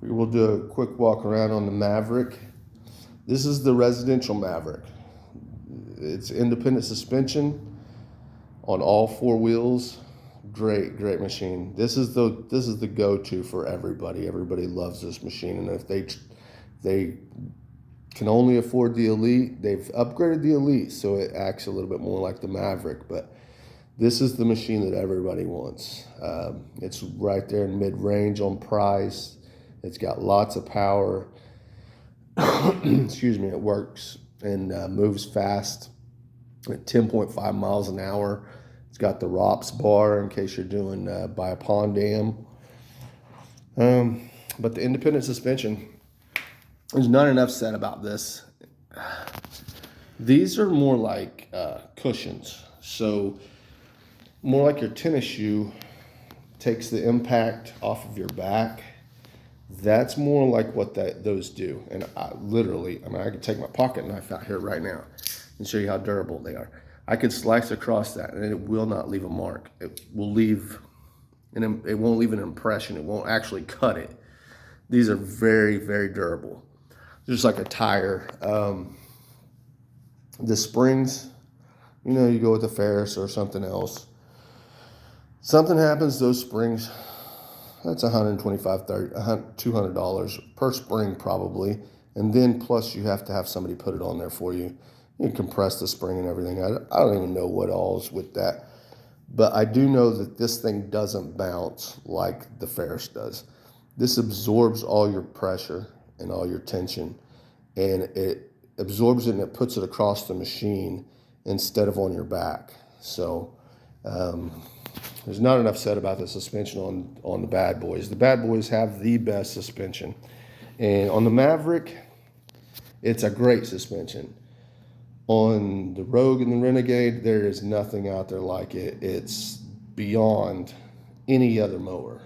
We will do a quick walk around on the Maverick. This is the residential Maverick. It's independent suspension on all four wheels. Great machine. This is the go-to for everybody. Everybody loves this machine, and if they can only afford the Elite, they've upgraded the Elite so it acts a little bit more like the Maverick. But this is the machine that everybody wants. It's right there in mid-range on price. It's got lots of power. Excuse me. It works and moves fast at 10.5 miles an hour. It's got the ROPS bar in case you're doing by a pond dam. But the independent suspension, there's not enough said about this. These are more like cushions. So more like your tennis shoe takes the impact off of your back. That's more like what those do. And I could take my pocket knife out here right now and show you how durable they are. I could slice across that and it will not leave a mark. It won't leave an impression. It won't actually cut it. These are very durable. Just like a tire. The springs, you go with a Ferris or something else. Something happens, those springs, that's $125, $200 per spring probably. And then plus you have to have somebody put it on there for you. You compress the spring and everything. I don't even know what all is with that. But I do know that this thing doesn't bounce like the Ferris does. This absorbs all your pressure and all your tension. And it absorbs it and it puts it across the machine instead of on your back. So there's not enough said about the suspension on the Bad Boys. The Bad Boys have the best suspension. And on the Maverick, it's a great suspension. On the Rogue and the Renegade, there is nothing out there like it. It's beyond any other mower.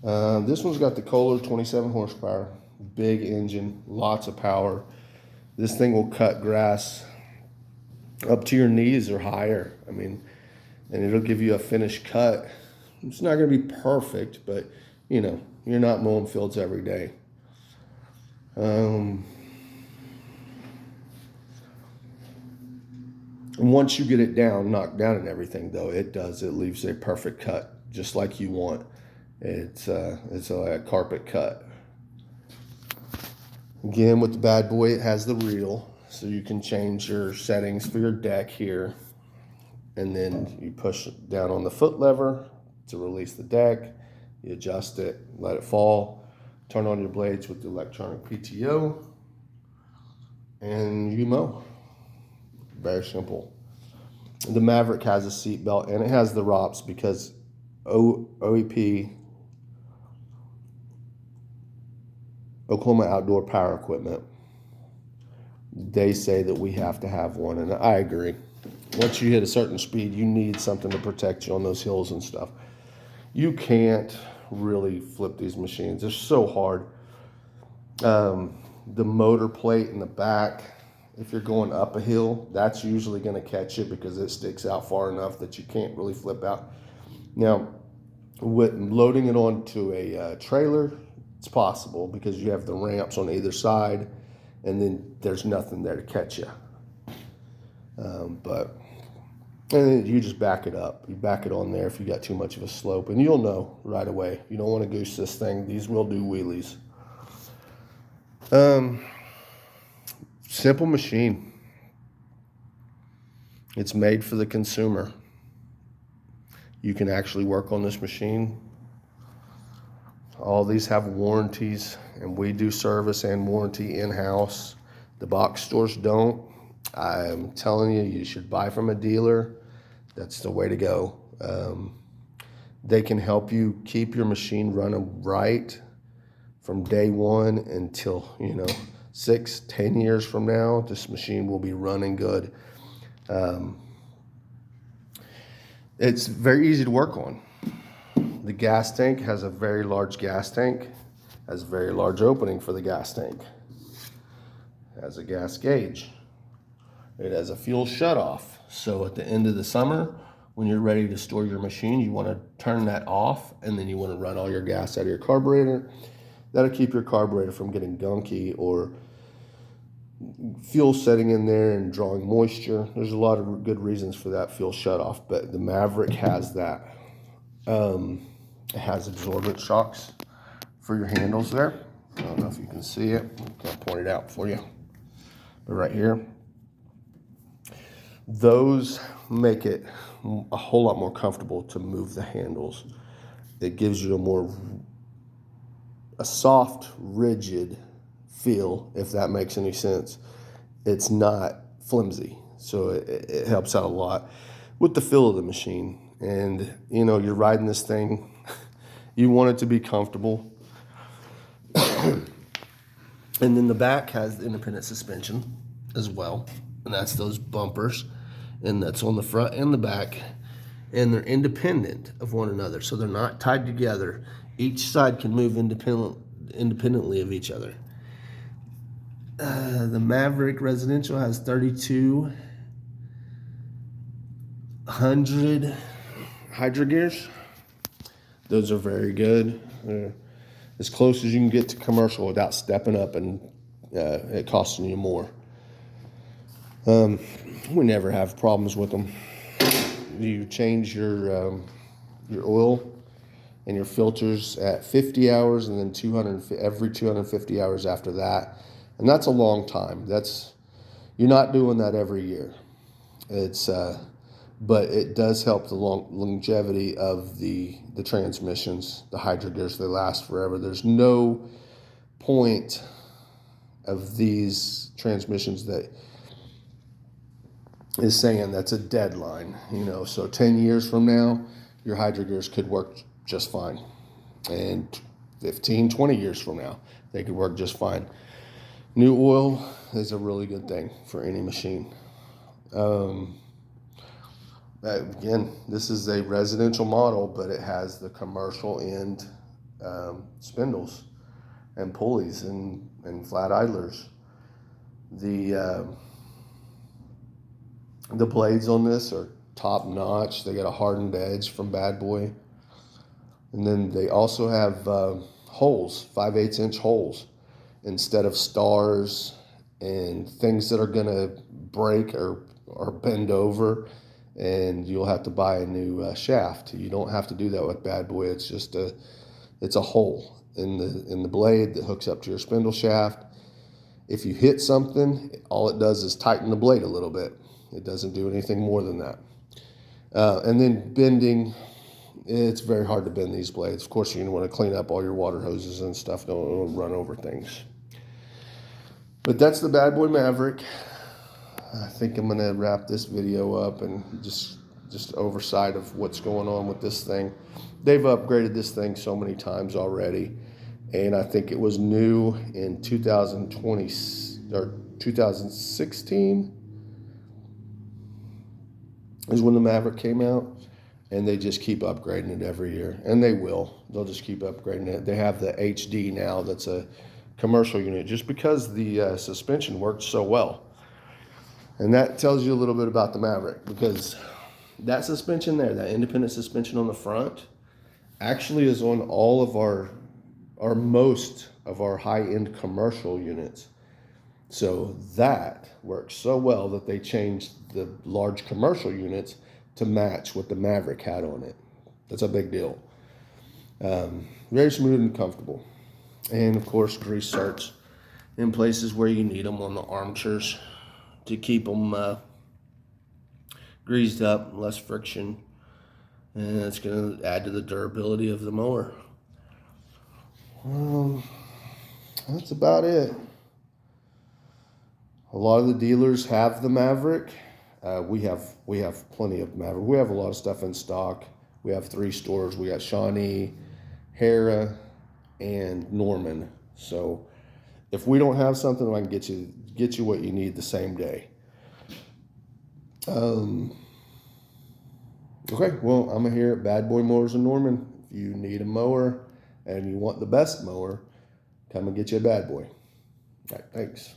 This one's got the Kohler 27 horsepower, big engine, lots of power. This thing will cut grass up to your knees or higher. And it'll give you a finished cut. It's not going to be perfect, but you're not mowing fields every day. And once you get it knocked down and everything, though, it leaves a perfect cut, just like you want. It's a carpet cut. Again, with the Bad Boy, it has the reel, so you can change your settings for your deck here. And then you push down on the foot lever to release the deck. You adjust it, let it fall. Turn on your blades with the electronic PTO. And you mow. Very simple. The Maverick has a seat belt and it has the ROPS because OEP, Oklahoma Outdoor Power Equipment, they say that we have to have one, and I agree. Once you hit a certain speed, you need something to protect you on those hills and stuff. You can't really flip these machines. They're so hard. The motor plate in the back, if you're going up a hill, that's usually going to catch it because it sticks out far enough that you can't really flip out. Now, with loading it onto a trailer, it's possible because you have the ramps on either side, and then there's nothing there to catch you. And then you just back it up. You back it on there if you got too much of a slope, and you'll know right away. You don't want to goose this thing. These will do wheelies. Simple machine. It's made for the consumer. You can actually work on this machine. All these have warranties, and we do service and warranty in-house. The box stores don't. I'm telling you, you should buy from a dealer. That's the way to go. They can help you keep your machine running right from day one until, 6-10 years from now. This machine will be running good. It's very easy to work on. The gas tank has a very large gas tank, has a very large opening for the gas tank. It has a gas gauge. It has a fuel shutoff. So at the end of the summer, when you're ready to store your machine, you want to turn that off, and then you want to run all your gas out of your carburetor. That'll keep your carburetor from getting gunky or fuel setting in there and drawing moisture. There's a lot of good reasons for that fuel shutoff, but the Maverick has that. It has absorbent shocks for your handles there. I don't know if you can see it. I'll point it out for you. But right here, those make it a whole lot more comfortable to move the handles. It gives you a soft, rigid feel, if that makes any sense. It's not flimsy, so it helps out a lot with the feel of the machine. And you know, you're riding this thing, you want it to be comfortable. And then the back has independent suspension as well, and that's those bumpers, and that's on the front and the back, and they're independent of one another, so they're not tied together. Each side can move independently of each other. The Maverick Residential has 3,200 hydro gears. Those are very good. As close as you can get to commercial without stepping up and it costing you more. We never have problems with them. You change your oil and your filters at 50 hours, and then every 250 hours after that, and that's a long time. You're not doing that every year. But it does help the longevity of the transmissions, the hydro gears. They last forever. There's no point of these transmissions that is saying that's a deadline, you know. So 10 years from now, your hydro gears could work just fine. And 15, 20 years from now, they could work just fine. New oil is a really good thing for any machine. Again, this is a residential model, but it has the commercial end spindles and pulleys and flat idlers. The blades on this are top notch. They got a hardened edge from BadBoy. And then they also have holes, 5/8 inch holes, instead of stars and things that are gonna break or bend over, and you'll have to buy a new shaft. You don't have to do that with BadBoy. It's just it's a hole in the blade that hooks up to your spindle shaft. If you hit something, all it does is tighten the blade a little bit. It doesn't do anything more than that. And then bending, it's very hard to bend these blades. Of course, you're going to want to clean up all your water hoses and stuff. Don't run over things. But that's the BadBoy Maverick. I think I'm going to wrap this video up and just oversight of what's going on with this thing. They've upgraded this thing so many times already, and I think it was new in 2020 or 2016 is when the Maverick came out, and they just keep upgrading it every year, and they will. They'll just keep upgrading it. They have the HD now, that's a commercial unit, just because the suspension works so well. And that tells you a little bit about the Maverick, because that suspension there, that independent suspension on the front, actually is on all of or most of our high-end commercial units. So that works so well that they changed the large commercial units to match what the Maverick had on it. That's a big deal. Very smooth and comfortable. And of course, grease certs in places where you need them on the armatures to keep them greased up, less friction, and it's going to add to the durability of the mower. That's about it. A lot of the dealers have the Maverick. We have plenty of Maverick. We have a lot of stuff in stock. We have 3 stores. We got Shawnee, Hera, and Norman. So if we don't have something, I can get you what you need the same day. Okay, well, I'm here at BadBoy Mowers in Norman. If you need a mower and you want the best mower, come and get you a BadBoy. All right, thanks.